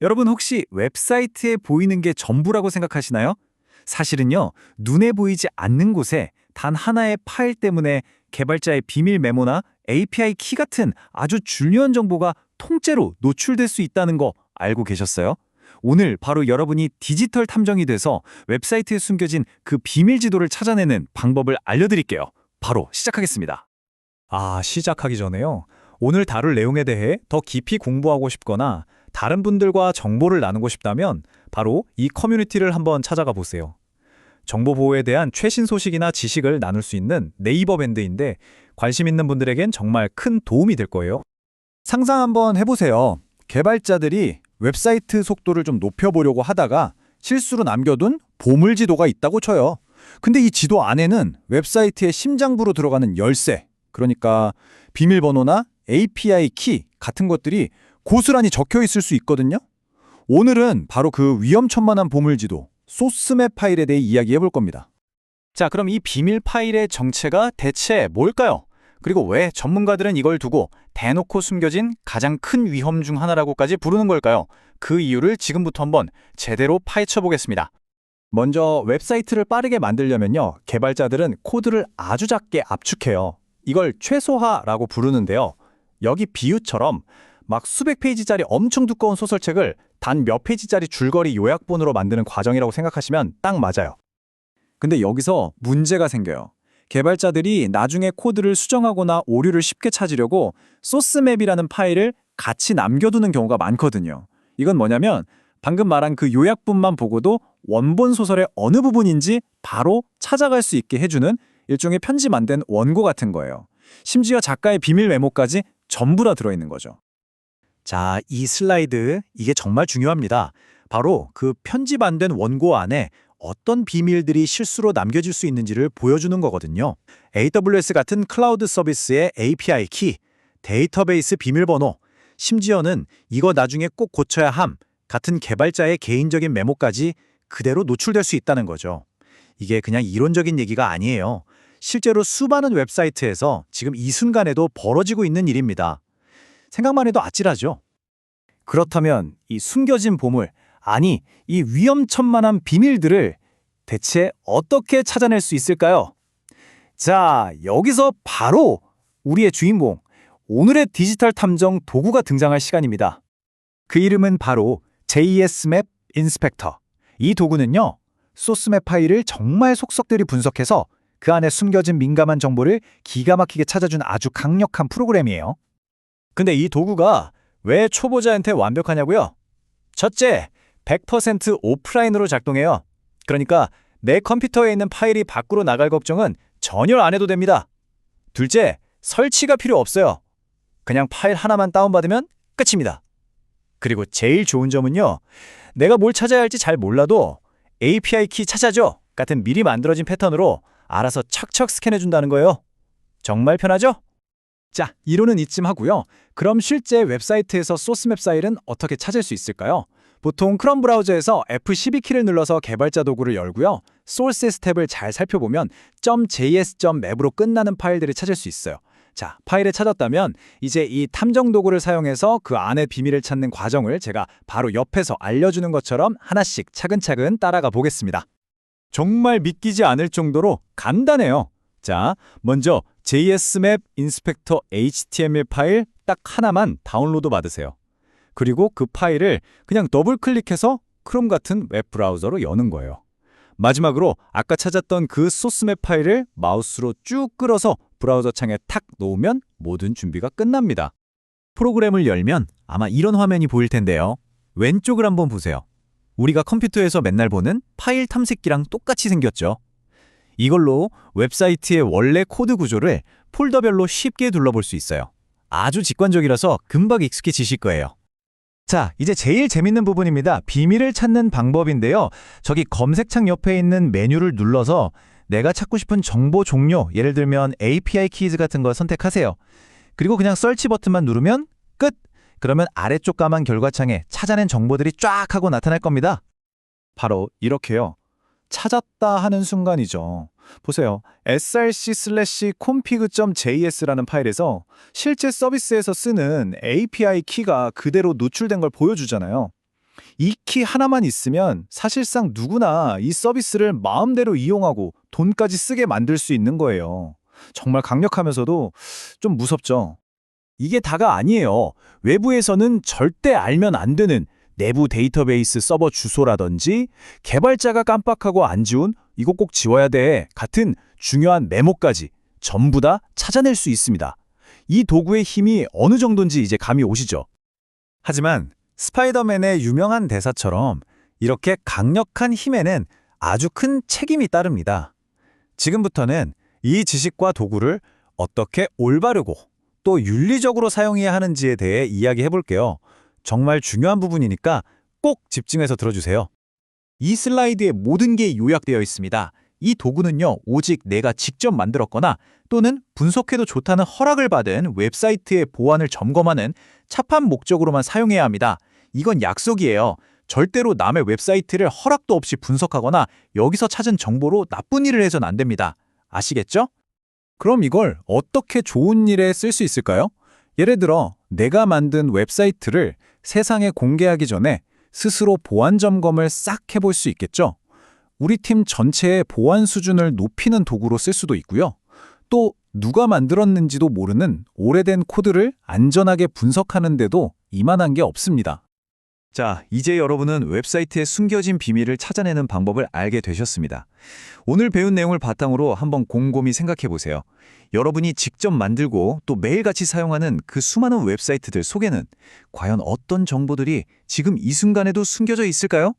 여러분 혹시 웹사이트에 보이는 게 전부라고 생각하시나요? 사실은요, 눈에 보이지 않는 곳에 단 하나의 파일 때문에 개발자의 비밀 메모나 API 키 같은 아주 중요한 정보가 통째로 노출될 수 있다는 거 알고 계셨어요? 오늘 바로 여러분이 디지털 탐정이 돼서 웹사이트에 숨겨진 그 비밀 지도를 찾아내는 방법을 알려드릴게요. 바로 시작하겠습니다. 시작하기 전에요. 오늘 다룰 내용에 대해 더 깊이 공부하고 싶거나 다른 분들과 정보를 나누고 싶다면 바로 이 커뮤니티를 한번 찾아가 보세요. 정보 보호에 대한 최신 소식이나 지식을 나눌 수 있는 네이버 밴드인데 관심 있는 분들에겐 정말 큰 도움이 될 거예요. 상상 한번 해보세요. 개발자들이 웹사이트 속도를 좀 높여보려고 하다가 실수로 남겨둔 보물지도가 있다고 쳐요. 근데 이 지도 안에는 웹사이트의 심장부로 들어가는 열쇠, 그러니까 비밀번호나 API 키 같은 것들이 고스란히 적혀 있을 수 있거든요. 오늘은 바로 그 위험천만한 보물지도, 소스맵 파일에 대해 이야기해 볼 겁니다. 자, 그럼 이 비밀 파일의 정체가 대체 뭘까요? 그리고 왜 전문가들은 이걸 두고 대놓고 숨겨진 가장 큰 위험 중 하나라고까지 부르는 걸까요? 그 이유를 지금부터 한번 제대로 파헤쳐 보겠습니다. 먼저 웹사이트를 빠르게 만들려면요, 개발자들은 코드를 아주 작게 압축해요. 이걸 최소화라고 부르는데요. 여기 비유처럼 막 수백 페이지짜리 엄청 두꺼운 소설책을 단 몇 페이지짜리 줄거리 요약본으로 만드는 과정이라고 생각하시면 딱 맞아요. 근데 여기서 문제가 생겨요. 개발자들이 나중에 코드를 수정하거나 오류를 쉽게 찾으려고 소스맵이라는 파일을 같이 남겨두는 경우가 많거든요. 이건 뭐냐면 방금 말한 그 요약본만 보고도 원본 소설의 어느 부분인지 바로 찾아갈 수 있게 해주는 일종의 편집 안 된 원고 같은 거예요. 심지어 작가의 비밀 메모까지 전부 다 들어있는 거죠. 자, 이 슬라이드, 이게 정말 중요합니다. 바로 그 편집 안 된 원고 안에 어떤 비밀들이 실수로 남겨질 수 있는지를 보여주는 거거든요. AWS 같은 클라우드 서비스의 API 키, 데이터베이스 비밀번호, 심지어는 이거 나중에 꼭 고쳐야 함 같은 개발자의 개인적인 메모까지 그대로 노출될 수 있다는 거죠. 이게 그냥 이론적인 얘기가 아니에요. 실제로 수많은 웹사이트에서 지금 이 순간에도 벌어지고 있는 일입니다. 생각만 해도 아찔하죠? 그렇다면 이 숨겨진 보물, 아니 이 위험천만한 비밀들을 대체 어떻게 찾아낼 수 있을까요? 자, 여기서 바로 우리의 주인공, 오늘의 디지털 탐정 도구가 등장할 시간입니다. 그 이름은 바로 JS 맵 인스펙터. 이 도구는요, 소스맵 파일을 정말 속속들이 분석해서 그 안에 숨겨진 민감한 정보를 기가 막히게 찾아준 아주 강력한 프로그램이에요. 근데 이 도구가 왜 초보자한테 완벽하냐고요? 첫째, 100% 오프라인으로 작동해요. 그러니까 내 컴퓨터에 있는 파일이 밖으로 나갈 걱정은 전혀 안 해도 됩니다. 둘째, 설치가 필요 없어요. 그냥 파일 하나만 다운받으면 끝입니다. 그리고 제일 좋은 점은요, 내가 뭘 찾아야 할지 잘 몰라도 API 키 찾아줘 같은 미리 만들어진 패턴으로 알아서 척척 스캔해준다는 거예요. 정말 편하죠? 자, 이론은 이쯤 하고요. 그럼 실제 웹사이트에서 소스맵 파일은 어떻게 찾을 수 있을까요? 보통 크롬 브라우저에서 F12키를 눌러서 개발자 도구를 열고요. 소스 스텝을 잘 살펴보면 .js.map으로 끝나는 파일들을 찾을 수 있어요. 자, 파일을 찾았다면 이제 이 탐정 도구를 사용해서 그 안의 비밀을 찾는 과정을 제가 바로 옆에서 알려주는 것처럼 하나씩 차근차근 따라가 보겠습니다. 정말 믿기지 않을 정도로 간단해요. 자, 먼저 JSMap 인스펙터 HTML 파일 딱 하나만 다운로드 받으세요. 그리고 그 파일을 그냥 더블 클릭해서 크롬 같은 웹브라우저로 여는 거예요. 마지막으로 아까 찾았던 그 소스맵 파일을 마우스로 쭉 끌어서 브라우저 창에 탁 놓으면 모든 준비가 끝납니다. 프로그램을 열면 아마 이런 화면이 보일 텐데요. 왼쪽을 한번 보세요. 우리가 컴퓨터에서 맨날 보는 파일 탐색기랑 똑같이 생겼죠. 이걸로 웹사이트의 원래 코드 구조를 폴더별로 쉽게 둘러볼 수 있어요. 아주 직관적이라서 금방 익숙해지실 거예요. 자, 이제 제일 재밌는 부분입니다. 비밀을 찾는 방법인데요. 저기 검색창 옆에 있는 메뉴를 눌러서 내가 찾고 싶은 정보 종류, 예를 들면 API 키즈 같은 걸 선택하세요. 그리고 그냥 서치 버튼만 누르면 끝! 그러면 아래쪽 까만 결과창에 찾아낸 정보들이 쫙 하고 나타날 겁니다. 바로 이렇게요. 찾았다 하는 순간이죠. 보세요. src/config.js라는 파일에서 실제 서비스에서 쓰는 API 키가 그대로 노출된 걸 보여주잖아요. 이 키 하나만 있으면 사실상 누구나 이 서비스를 마음대로 이용하고 돈까지 쓰게 만들 수 있는 거예요. 정말 강력하면서도 좀 무섭죠. 이게 다가 아니에요. 외부에서는 절대 알면 안 되는 내부 데이터베이스 서버 주소라든지 개발자가 깜빡하고 안 지운 이거 꼭 지워야 돼 같은 중요한 메모까지 전부 다 찾아낼 수 있습니다. 이 도구의 힘이 어느 정도인지 이제 감이 오시죠? 하지만 스파이더맨의 유명한 대사처럼 이렇게 강력한 힘에는 아주 큰 책임이 따릅니다. 지금부터는 이 지식과 도구를 어떻게 올바르고 또 윤리적으로 사용해야 하는지에 대해 이야기해 볼게요. 정말 중요한 부분이니까 꼭 집중해서 들어주세요. 이 슬라이드에 모든 게 요약되어 있습니다. 이 도구는요, 오직 내가 직접 만들었거나 또는 분석해도 좋다는 허락을 받은 웹사이트의 보안을 점검하는 차판 목적으로만 사용해야 합니다. 이건 약속이에요. 절대로 남의 웹사이트를 허락도 없이 분석하거나 여기서 찾은 정보로 나쁜 일을 해선 안 됩니다. 아시겠죠? 그럼 이걸 어떻게 좋은 일에 쓸 수 있을까요? 예를 들어 내가 만든 웹사이트를 세상에 공개하기 전에 스스로 보안 점검을 싹 해볼 수 있겠죠? 우리 팀 전체의 보안 수준을 높이는 도구로 쓸 수도 있고요. 또 누가 만들었는지도 모르는 오래된 코드를 안전하게 분석하는 데도 이만한 게 없습니다. 자, 이제 여러분은 웹사이트의 숨겨진 비밀을 찾아내는 방법을 알게 되셨습니다. 오늘 배운 내용을 바탕으로 한번 곰곰이 생각해 보세요. 여러분이 직접 만들고 또 매일같이 사용하는 그 수많은 웹사이트들 속에는 과연 어떤 정보들이 지금 이 순간에도 숨겨져 있을까요?